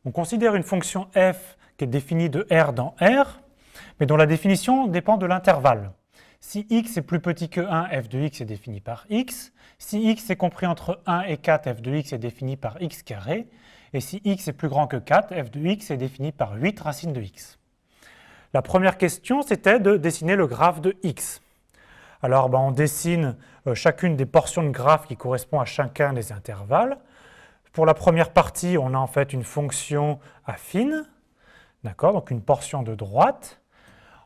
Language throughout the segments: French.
On considère une fonction f qui est définie de R dans R, mais dont la définition dépend de l'intervalle. Si x est plus petit que 1, f de x est défini par x. Si x est compris entre 1 et 4, f de x est défini par x carré. Et si x est plus grand que 4, f de x est défini par 8 racine de x. La première question, c'était de dessiner le graphe de x. Alors, on dessine chacune des portions de graphe qui correspond à chacun des intervalles. Pour la première partie, on a en fait une fonction affine, d'accord, donc une portion de droite.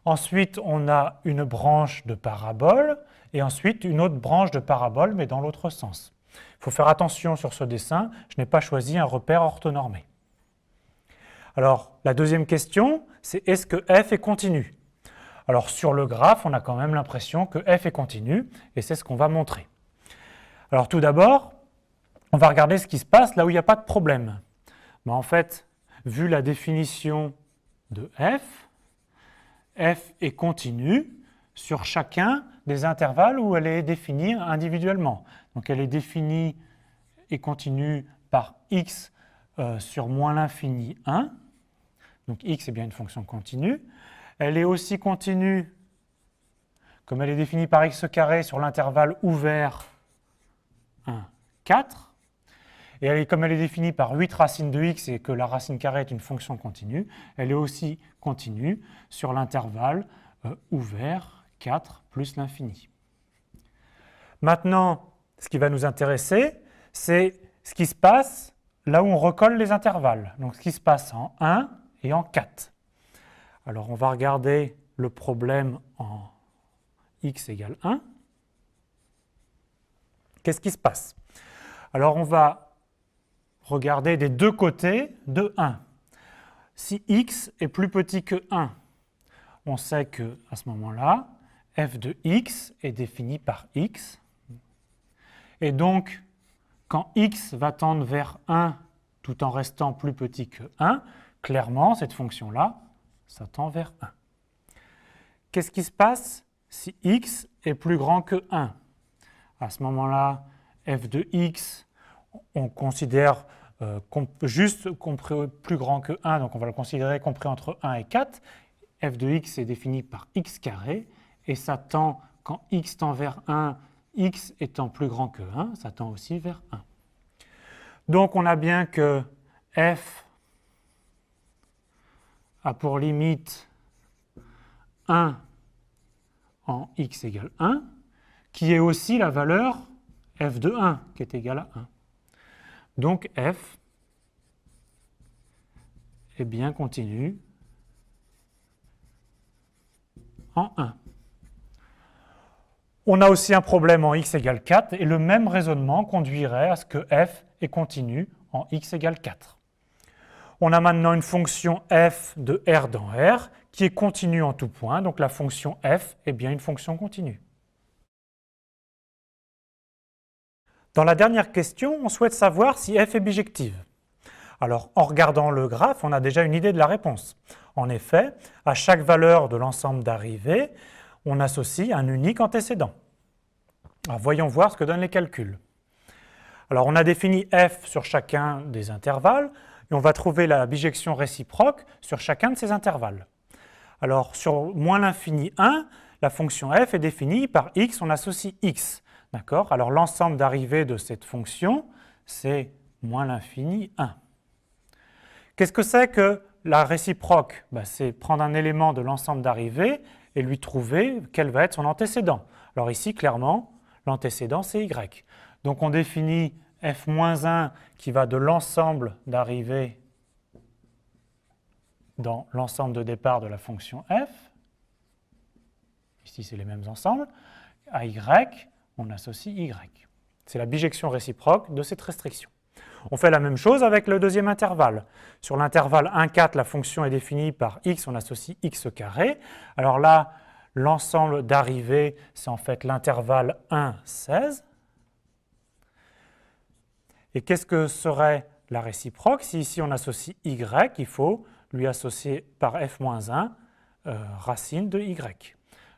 Ensuite, on a une branche de parabole et ensuite une autre branche de parabole, mais dans l'autre sens. Il faut faire attention sur ce dessin, je n'ai pas choisi un repère orthonormé. Alors, la deuxième question, c'est est-ce que f est continu? Alors, sur le graphe, on a quand même l'impression que f est continu, et c'est ce qu'on va montrer. Alors, tout d'abord, on va regarder ce qui se passe là où il n'y a pas de problème. En fait, vu la définition de f est continue sur chacun des intervalles où elle est définie individuellement. Donc, elle est définie et continue par x sur moins l'infini 1. Donc, x est bien une fonction continue. Elle est aussi continue, comme elle est définie par x carré sur l'intervalle ouvert 1, 4. Et comme elle est définie par 8 racines de x et que la racine carrée est une fonction continue, elle est aussi continue sur l'intervalle ouvert 4 plus l'infini. Maintenant, ce qui va nous intéresser, c'est ce qui se passe là où on recolle les intervalles. Donc, ce qui se passe en 1 et en 4. Alors, on va regarder le problème en x égale 1. Qu'est-ce qui se passe? Alors, on va regarder des deux côtés de 1. Si x est plus petit que 1, on sait qu'à ce moment-là, f de x est défini par x. Et donc, quand x va tendre vers 1 tout en restant plus petit que 1, clairement, cette fonction-là, ça tend vers 1. Qu'est-ce qui se passe si x est plus grand que 1? À ce moment-là, f de x, on considère juste compris plus grand que 1, donc on va le considérer compris entre 1 et 4. F de x est défini par x carré, et ça tend, quand x tend vers 1, x étant plus grand que 1, ça tend aussi vers 1. Donc on a bien que f a pour limite 1 en x égale 1, qui est aussi la valeur f de 1, qui est égale à 1. Donc f est bien continu en 1. On a aussi un problème en x égale 4, et le même raisonnement conduirait à ce que f est continu en x égale 4. On a maintenant une fonction f de R dans R qui est continue en tout point, donc la fonction f est bien une fonction continue. Dans la dernière question, on souhaite savoir si f est bijective. Alors, en regardant le graphe, on a déjà une idée de la réponse. En effet, à chaque valeur de l'ensemble d'arrivée, on associe un unique antécédent. Alors, voyons voir ce que donnent les calculs. Alors, on a défini f sur chacun des intervalles, et on va trouver la bijection réciproque sur chacun de ces intervalles. Alors, sur moins l'infini 1, la fonction f est définie par x, on associe x. D'accord? Alors, l'ensemble d'arrivée de cette fonction, c'est moins l'infini 1. Qu'est-ce que c'est que la réciproque? C'est prendre un élément de l'ensemble d'arrivée et lui trouver quel va être son antécédent. Alors ici, clairement, l'antécédent, c'est y. Donc, on définit f-1 qui va de l'ensemble d'arrivée dans l'ensemble de départ de la fonction f. Ici, c'est les mêmes ensembles. À y, on associe y. C'est la bijection réciproque de cette restriction. On fait la même chose avec le deuxième intervalle. Sur l'intervalle 1, 4, la fonction est définie par x, on associe x carré. Alors là, l'ensemble d'arrivée, c'est en fait l'intervalle 1, 16. Et qu'est-ce que serait la réciproque? Si ici on associe y, il faut lui associer par f-1 racine de y.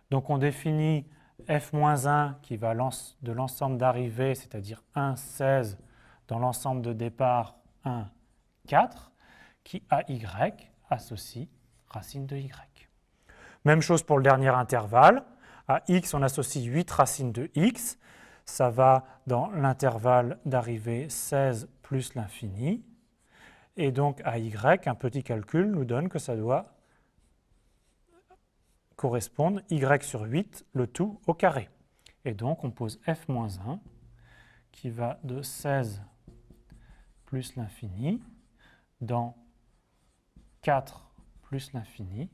Donc on définit f-1 qui va de l'ensemble d'arrivée, c'est-à-dire 1, 16, dans l'ensemble de départ 1, 4, qui à y associe racine de y. Même chose pour le dernier intervalle. À x, on associe 8 racines de x. Ça va dans l'intervalle d'arrivée 16 plus l'infini. Et donc à y, un petit calcul nous donne que ça doit correspondre y sur 8, le tout au carré. Et donc on pose f-1 qui va de 16 plus l'infini dans 4 plus l'infini.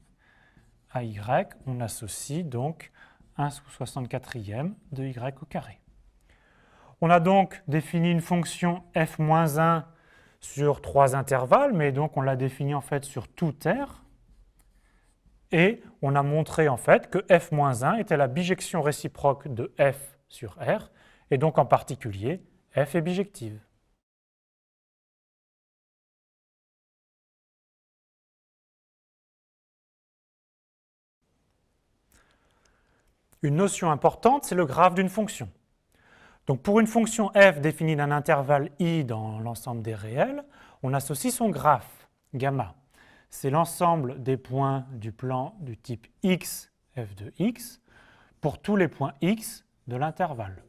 À y, on associe donc 1 sous 64e de y au carré. On a donc défini une fonction f-1 sur 3 intervalles, mais donc on l'a défini en fait sur tout R. Et on a montré en fait que f-1 était la bijection réciproque de f sur R, et donc en particulier, f est bijective. Une notion importante, c'est le graphe d'une fonction. Donc pour une fonction f définie d'un intervalle i dans l'ensemble des réels, on associe son graphe, gamma. C'est l'ensemble des points du plan du type x, f de x, pour tous les points x de l'intervalle.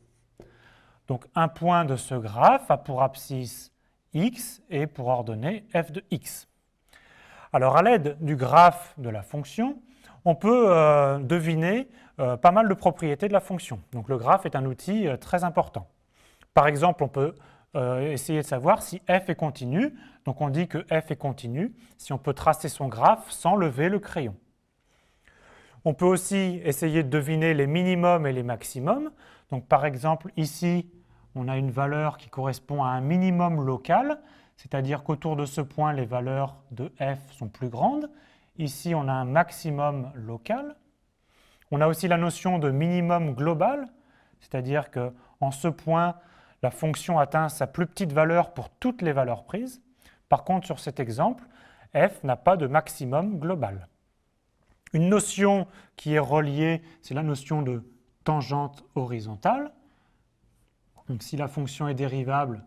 Donc un point de ce graphe a pour abscisse x et pour ordonnée f de x. Alors à l'aide du graphe de la fonction, on peut deviner pas mal de propriétés de la fonction. Donc le graphe est un outil très important. Par exemple, on peut essayer de savoir si f est continu. Donc on dit que f est continu si on peut tracer son graphe sans lever le crayon. On peut aussi essayer de deviner les minimums et les maximums. Donc par exemple, ici, on a une valeur qui correspond à un minimum local, c'est-à-dire qu'autour de ce point, les valeurs de f sont plus grandes. Ici, on a un maximum local. On a aussi la notion de minimum global, c'est-à-dire qu'en ce point, la fonction atteint sa plus petite valeur pour toutes les valeurs prises. Par contre, sur cet exemple, f n'a pas de maximum global. Une notion qui est reliée, c'est la notion de tangente horizontale. Donc, si la fonction est dérivable,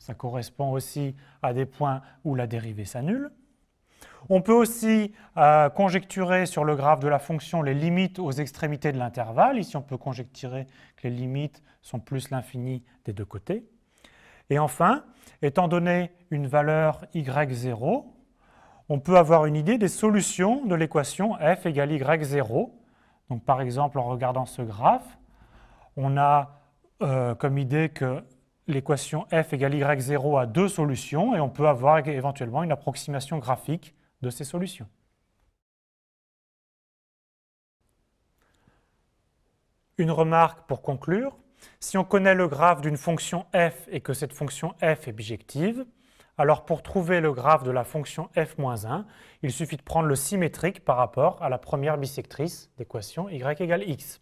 ça correspond aussi à des points où la dérivée s'annule. On peut aussi conjecturer sur le graphe de la fonction les limites aux extrémités de l'intervalle. Ici, on peut conjecturer que les limites sont plus l'infini des deux côtés. Et enfin, étant donné une valeur y0, on peut avoir une idée des solutions de l'équation f égale y0. Donc, par exemple, en regardant ce graphe, on a comme idée que l'équation f égale y0 a deux solutions et on peut avoir éventuellement une approximation graphique de ces solutions. Une remarque pour conclure, si on connaît le graphe d'une fonction f et que cette fonction f est bijective, alors pour trouver le graphe de la fonction f-1, il suffit de prendre le symétrique par rapport à la première bisectrice d'équation y égale x.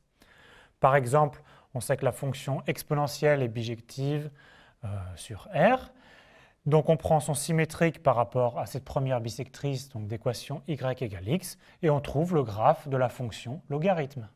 Par exemple, on sait que la fonction exponentielle est bijective sur R. Donc on prend son symétrique par rapport à cette première bisectrice d'équation y égale x et on trouve le graphe de la fonction logarithme.